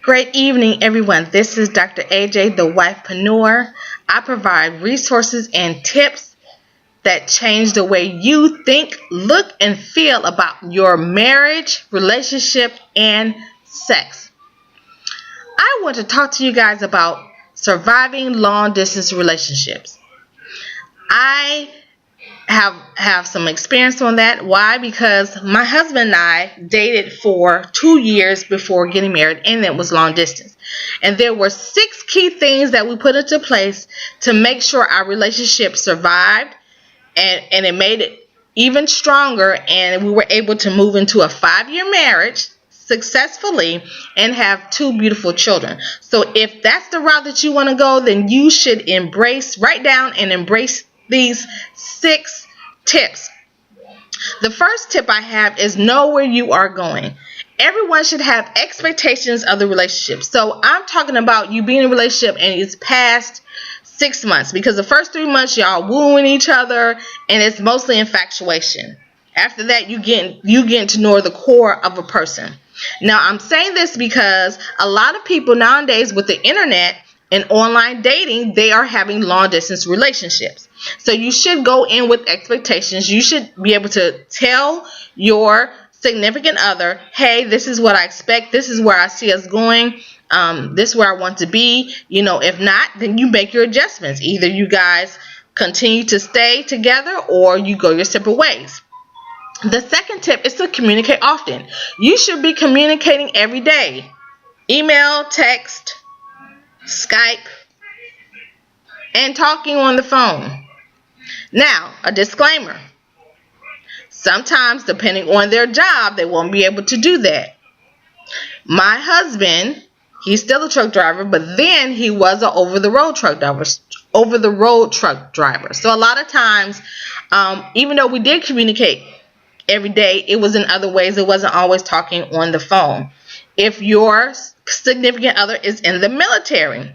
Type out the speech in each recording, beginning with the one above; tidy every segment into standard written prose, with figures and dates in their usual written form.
Great evening, everyone. This is Dr. AJ, the wifepreneur. I provide resources and tips that change the way you think, look, and feel about your marriage, relationship, and sex. I want to talk to you guys about surviving long-distance relationships. I have some experience on that. Why? Because my husband and I dated for 2 years before getting married, and it was long distance. And there were 6 key things that we put into place to make sure our relationship survived, and it made it even stronger, and we were able to move into a 5-year marriage successfully and have 2 beautiful children. So if that's the route that you want to go, then you should write down and embrace these 6 tips. The first tip I have is know where you are going. Everyone should have expectations of the relationship. So I'm talking about you being in a relationship and it's past 6 months, because the first 3 months y'all wooing each other and it's mostly infatuation. After that, you get to know the core of a person. Now, I'm saying this because a lot of people nowadays with the internet and online dating, they are having long distance relationships. So you should go in with expectations. You should be able to tell your significant other, hey, this is what I expect. This is where I see us going. This is where I want to be. If not, then you make your adjustments. Either you guys continue to stay together or you go your separate ways. The second tip is to communicate often. You should be communicating every day. Email, text, Skype, and talking on the phone. Now, a disclaimer. Sometimes, depending on their job, they won't be able to do that. My husband, he's still a truck driver, but then he was an over-the-road truck driver. So a lot of times, even though we did communicate every day, it was in other ways. It wasn't always talking on the phone. If your significant other is in the military,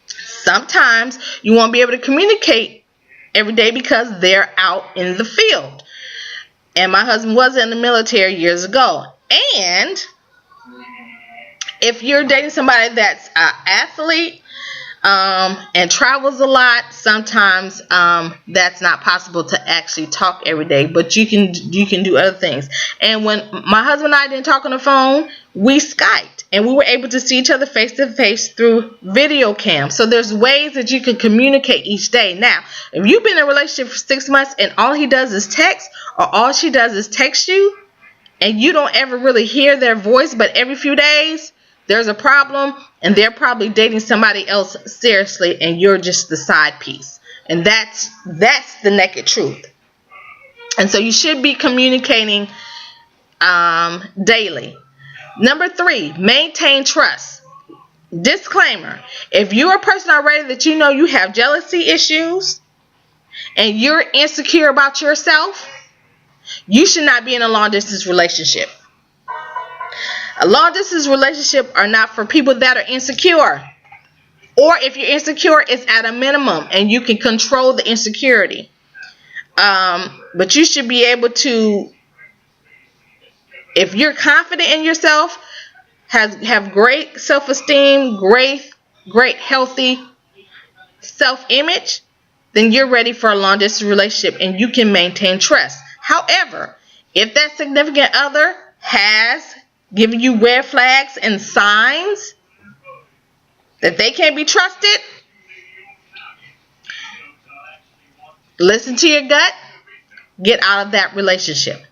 sometimes you won't be able to communicate every day because they're out in the field. And my husband was in the military years ago. And if you're dating somebody that's an athlete and travels a lot, sometimes that's not possible to actually talk every day, but you can do other things. And when my husband and I didn't talk on the phone, we Skyped, and we were able to see each other face to face through video cam. So there's ways that you can communicate each day. Now, if you've been in a relationship for 6 months and all he does is text, or all she does is text you, and you don't ever really hear their voice, but every few days there's a problem, and they're probably dating somebody else seriously, and you're just the side piece. And that's the naked truth. And so you should be communicating daily. Number 3, maintain trust. Disclaimer: if you're a person already that you have jealousy issues and you're insecure about yourself, you should not be in a long distance relationship. A long distance relationship are not for people that are insecure. Or if you're insecure, it's at a minimum and you can control the insecurity. But you should be able to, if you're confident in yourself, have great self-esteem, great healthy self-image, then you're ready for a long distance relationship and you can maintain trust. However, if that significant other has given you red flags and signs that they can't be trusted, listen to your gut, get out of that relationship.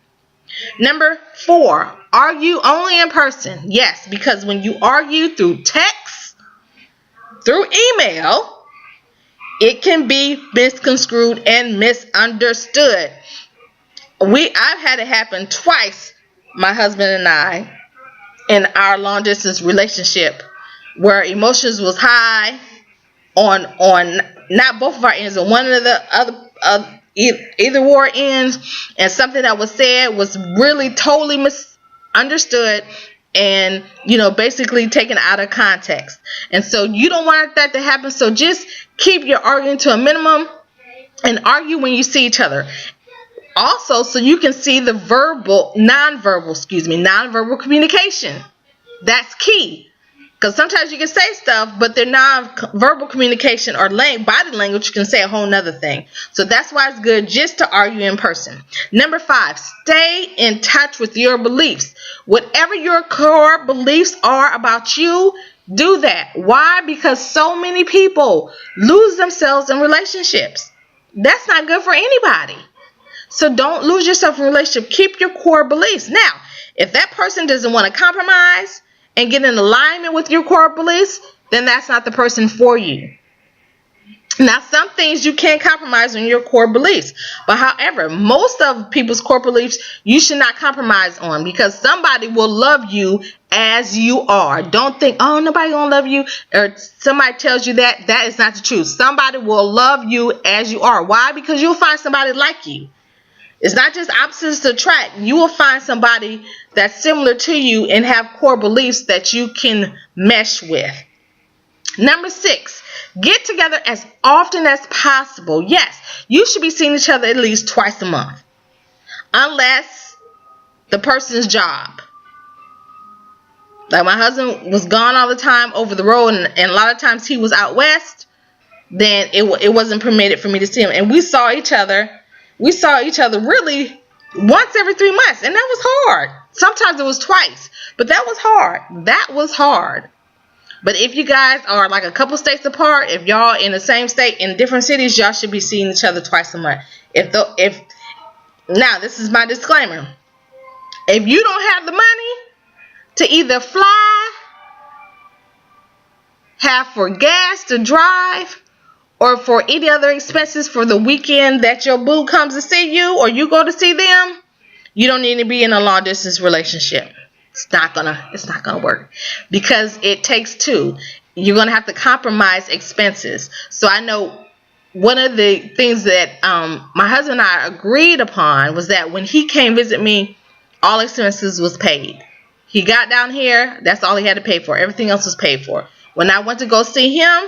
Number 4, argue only in person. Yes, because when you argue through text, through email, it can be misconstrued and misunderstood. I've had it happen twice, my husband and I, in our long distance relationship, where emotions was high on not both of our ends, on one of the other either war ends, and something that was said was really totally misunderstood and basically taken out of context. And so you don't want that to happen. So just keep your arguing to a minimum and argue when you see each other. Also, so you can see the nonverbal communication. That's key. Because sometimes you can say stuff, but their non-verbal communication or body language can say a whole nother thing. So that's why it's good just to argue in person. Number 5, stay in touch with your beliefs. Whatever your core beliefs are about you, do that. Why? Because so many people lose themselves in relationships. That's not good for anybody. So don't lose yourself in a relationship. Keep your core beliefs. Now, if that person doesn't want to compromise and get in alignment with your core beliefs, then that's not the person for you. Now, some things you can't compromise on your core beliefs. But however, most of people's core beliefs you should not compromise on, because somebody will love you as you are. Don't think, oh, nobody gonna love you, or somebody tells you that. That is not the truth. Somebody will love you as you are. Why? Because you'll find somebody like you. It's not just opposites attract. You will find somebody that's similar to you and have core beliefs that you can mesh with. Number 6, get together as often as possible. Yes, you should be seeing each other at least twice a month. Unless the person's job. Like my husband was gone all the time over the road, and a lot of times he was out west, then it wasn't permitted for me to see him. And we saw each other really once every 3 months, and that was hard. Sometimes it was twice, but that was hard. But if you guys are like a couple states apart, if y'all in the same state in different cities, y'all should be seeing each other twice a month. Now, this is my disclaimer. If you don't have the money to either fly, have for gas to drive, or for any other expenses for the weekend that your boo comes to see you or you go to see them, you don't need to be in a long distance relationship. It's not gonna work, because it takes two. You're gonna have to compromise expenses. So I know one of the things that my husband and I agreed upon was that when he came visit me, all expenses was paid. He got down here, that's all he had to pay for. Everything else was paid for. When I went to go see him,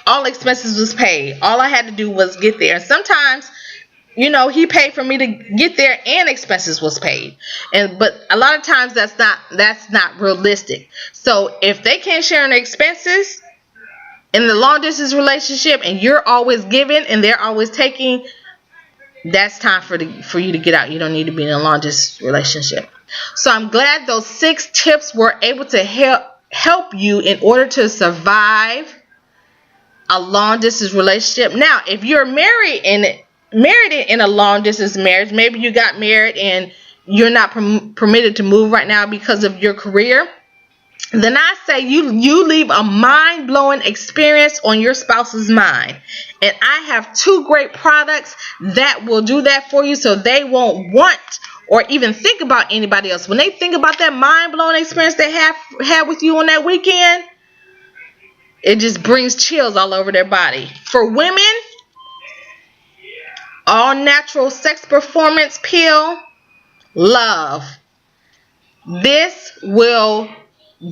all expenses was paid. All I had to do was get there. And sometimes, he paid for me to get there and expenses was paid. But a lot of times that's not realistic. So if they can't share in the expenses in the long distance relationship, and you're always giving and they're always taking, that's time for you to get out. You don't need to be in a long distance relationship. So I'm glad those 6 tips were able to help you in order to survive a long distance relationship. Now, if you're married in a long distance marriage, maybe you got married and you're not permitted to move right now because of your career, then I say you leave a mind-blowing experience on your spouse's mind. And I have 2 great products that will do that for you, so they won't want or even think about anybody else. When they think about that mind-blowing experience they had with you on that weekend, it just brings chills all over their body. For women, all natural sex performance pill, Love. This will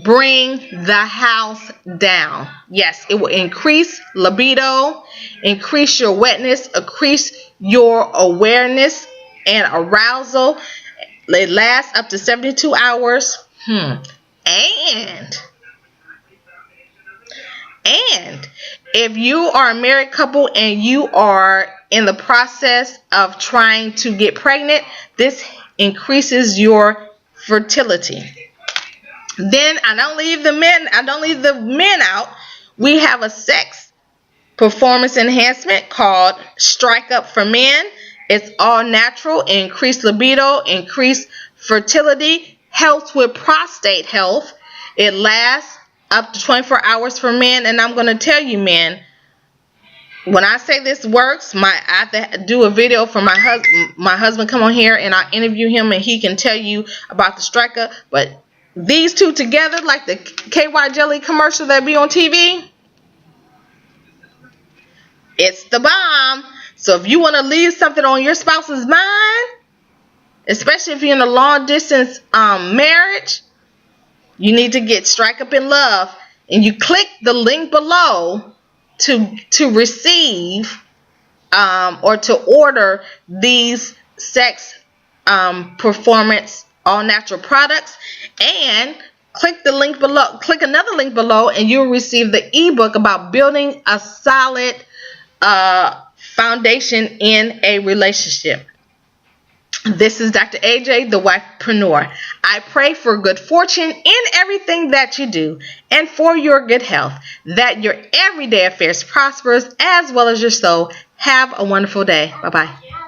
bring the house down. Yes, it will increase libido, increase your wetness, increase your awareness and arousal. It lasts up to 72 hours. And if you are a married couple and you are in the process of trying to get pregnant, this increases your fertility. Then I don't leave the men out. We have a sex performance enhancement called Strike Up for Men. It's all natural, increase libido, increase fertility, helps with prostate health. It lasts up to 24 hours for men. And I'm going to tell you, men, when I say this works, I have to do a video for my husband. My husband come on here and I interview him and he can tell you about the Strike Up. But these two together, like the KY Jelly commercial that be on TV, it's the bomb. So if you want to leave something on your spouse's mind, especially if you're in a long distance marriage, you need to get Strike Up in Love, and you click the link below to receive or to order these sex performance all natural products. And click the link below. Click another link below, and you'll receive the ebook about building a solid foundation in a relationship. This is Dr. AJ, the wifepreneur. I pray for good fortune in everything that you do and for your good health, that your everyday affairs prospers as well as your soul. Have a wonderful day. Bye-bye.